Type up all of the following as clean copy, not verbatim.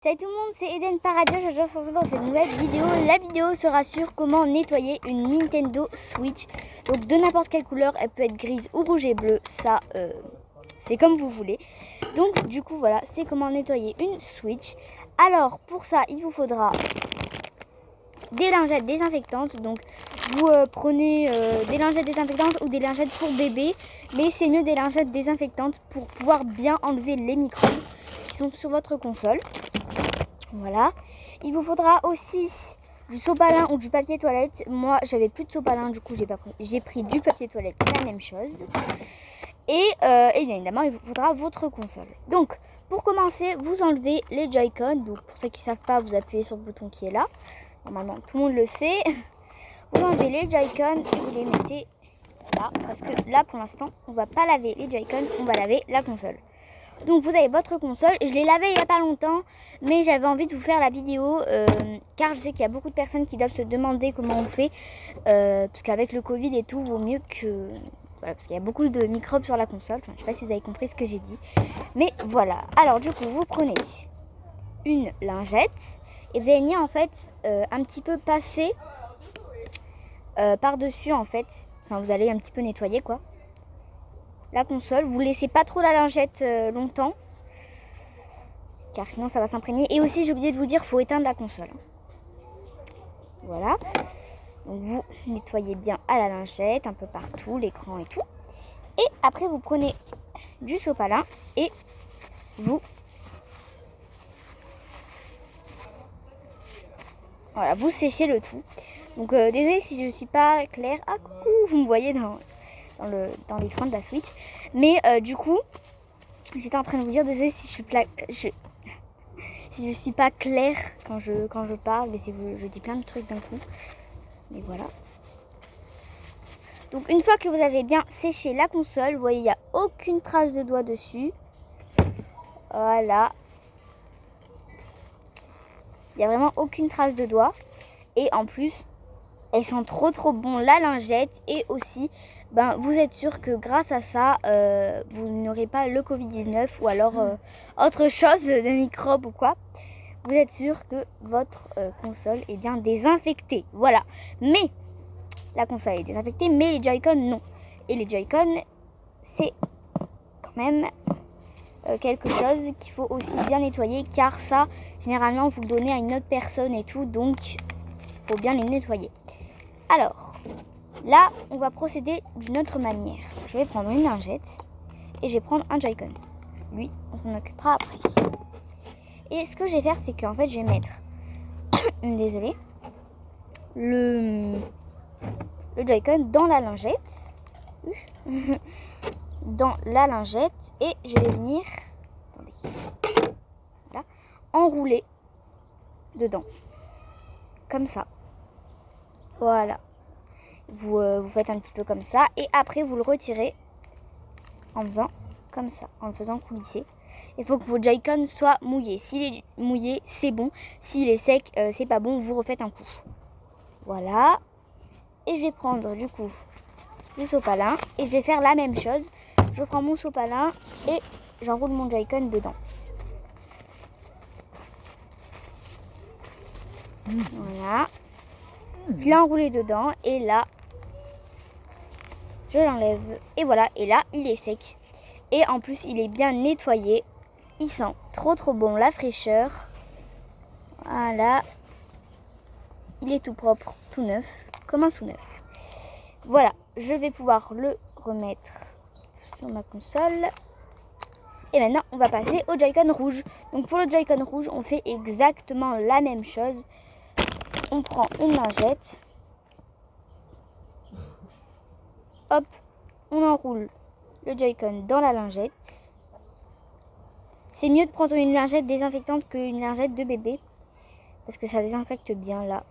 Salut tout le monde, c'est Eden Paradio, je se retrouve dans cette nouvelle vidéo. La vidéo sera sur comment nettoyer une Nintendo Switch. Donc de n'importe quelle couleur, elle peut être grise ou rouge et bleu, ça c'est comme vous voulez. Donc du coup voilà, c'est comment nettoyer une Switch. Alors pour ça, il vous faudra des lingettes désinfectantes. Donc vous prenez des lingettes désinfectantes ou des lingettes pour bébé. Mais c'est mieux des lingettes désinfectantes pour pouvoir bien enlever les microbes qui sont sur votre console. Voilà, il vous faudra aussi du sopalin ou du papier toilette. Moi, j'avais plus de sopalin, du coup, j'ai pris du papier toilette, la même chose. Et bien évidemment, il vous faudra votre console. Donc, pour commencer, vous enlevez les Joy-Con. Donc, pour ceux qui ne savent pas, vous appuyez sur le bouton qui est là. Normalement, tout le monde le sait. Vous enlevez les Joy-Con et vous les mettez là. Parce que là, pour l'instant, on ne va pas laver les Joy-Con, on va laver la console. Donc vous avez votre console, je l'ai lavé il n'y a pas longtemps, mais j'avais envie de vous faire la vidéo car je sais qu'il y a beaucoup de personnes qui doivent se demander comment on fait, parce qu'avec le Covid et tout, vaut mieux que... Voilà, parce qu'il y a beaucoup de microbes sur la console, enfin, je ne sais pas si vous avez compris ce que j'ai dit, mais voilà. Alors du coup, vous prenez une lingette et vous allez venir en fait un petit peu passer par-dessus en fait, enfin vous allez un petit peu nettoyer quoi. La console, vous laissez pas trop la lingette longtemps car sinon ça va s'imprégner. Et aussi j'ai oublié de vous dire, faut éteindre la console. Voilà, donc vous nettoyez bien à la lingette un peu partout, l'écran et tout. Et après vous prenez du sopalin et vous voilà, vous séchez le tout. Donc désolé si je ne suis pas claire. Ah coucou, vous me voyez dans l'écran de la Switch. Mais du coup, j'étais en train de vous dire, désolé si je suis pas claire quand je parle, et si je dis plein de trucs d'un coup. Mais voilà. Donc une fois que vous avez bien séché la console, vous voyez, il n'y a aucune trace de doigt dessus. Voilà. Il n'y a vraiment aucune trace de doigt. Et en plus, elles sent trop bon la lingette. Et aussi, vous êtes sûr que grâce à ça, vous n'aurez pas le Covid-19 ou alors autre chose, de microbe ou quoi. Vous êtes sûr que votre console est bien désinfectée. Voilà. Mais la console est désinfectée, mais les Joy-Con non. Et les Joy-Con, c'est quand même quelque chose qu'il faut aussi bien nettoyer, car ça, généralement, vous le donnez à une autre personne et tout, donc il faut bien les nettoyer. Alors, là, on va procéder d'une autre manière. Je vais prendre une lingette et je vais prendre un Joy-Con. Lui, on s'en occupera après. Et ce que je vais faire, c'est qu'en fait, je vais mettre, désolé, le Joy-Con dans la lingette. Dans la lingette. Et je vais venir, attendez, voilà, enrouler dedans. Comme ça. Voilà. Vous faites un petit peu comme ça. Et après, vous le retirez en faisant comme ça, en le faisant coulisser. Il faut que vos Joy-Con soient mouillés. S'il est mouillé, c'est bon. S'il est sec, c'est pas bon. Vous refaites un coup. Voilà. Et je vais prendre du coup du sopalin. Et je vais faire la même chose. Je prends mon sopalin et j'enroule mon Joy-Con dedans. Voilà. Je l'ai enroulé dedans. Et là, je l'enlève. Et voilà. Et là, il est sec. Et en plus, il est bien nettoyé. Il sent trop bon la fraîcheur. Voilà. Il est tout propre, tout neuf, comme un sous-neuf. Voilà, je vais pouvoir le remettre sur ma console. Et maintenant, on va passer au Joy-Con rouge. Donc pour le Joy-Con rouge, on fait exactement la même chose. On prend une lingette. Hop, on enroule le Joy-Con dans la lingette. C'est mieux de prendre une lingette désinfectante qu'une lingette de bébé, parce que ça désinfecte bien là.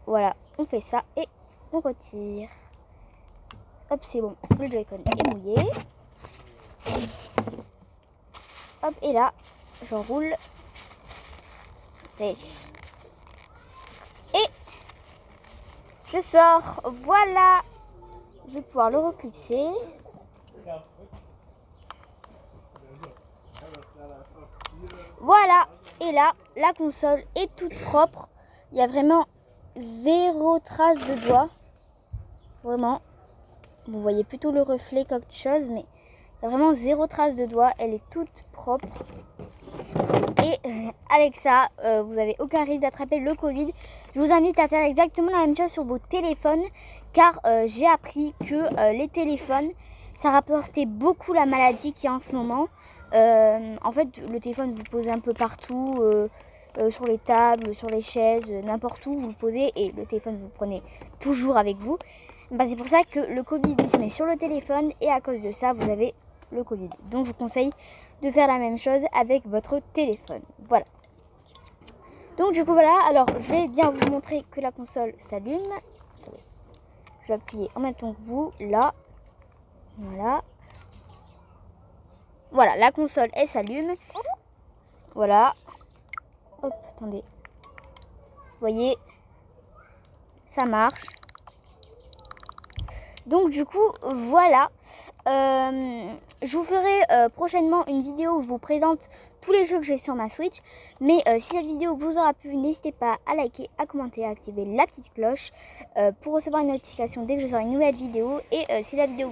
Voilà, on fait ça et on retire. Hop, c'est bon, le Joy-Con est mouillé. Hop, et là, j'enroule. Sèche. Et je sors. Voilà. Je vais pouvoir le reclipser. Voilà. Et là, la console est toute propre. Il y a vraiment 0 trace de doigt. Vraiment. Vous voyez plutôt le reflet qu'autre chose, mais il y a vraiment 0 trace de doigt. Elle est toute propre. Et avec ça, vous n'avez aucun risque d'attraper le Covid. Je vous invite à faire exactement la même chose sur vos téléphones, car j'ai appris que les téléphones, ça rapportait beaucoup la maladie qu'il y a en ce moment. En fait, le téléphone, vous le posez un peu partout, sur les tables, sur les chaises, n'importe où, vous le posez et le téléphone, vous le prenez toujours avec vous. Bah, c'est pour ça que le Covid, il se met sur le téléphone et à cause de ça, vous avez le Covid. Donc, je vous conseille de faire la même chose avec votre téléphone. Voilà. Donc, du coup, voilà. Alors, je vais bien vous montrer que la console s'allume. Je vais appuyer en même temps que vous, là. Voilà. Voilà, la console, elle s'allume. Voilà. Hop, attendez. Vous voyez, ça marche. Donc du coup, voilà. Je vous ferai prochainement une vidéo où je vous présente tous les jeux que j'ai sur ma Switch. Mais si cette vidéo vous aura plu, n'hésitez pas à liker, à commenter, à activer la petite cloche pour recevoir une notification dès que je sors une nouvelle vidéo. Et si la vidéo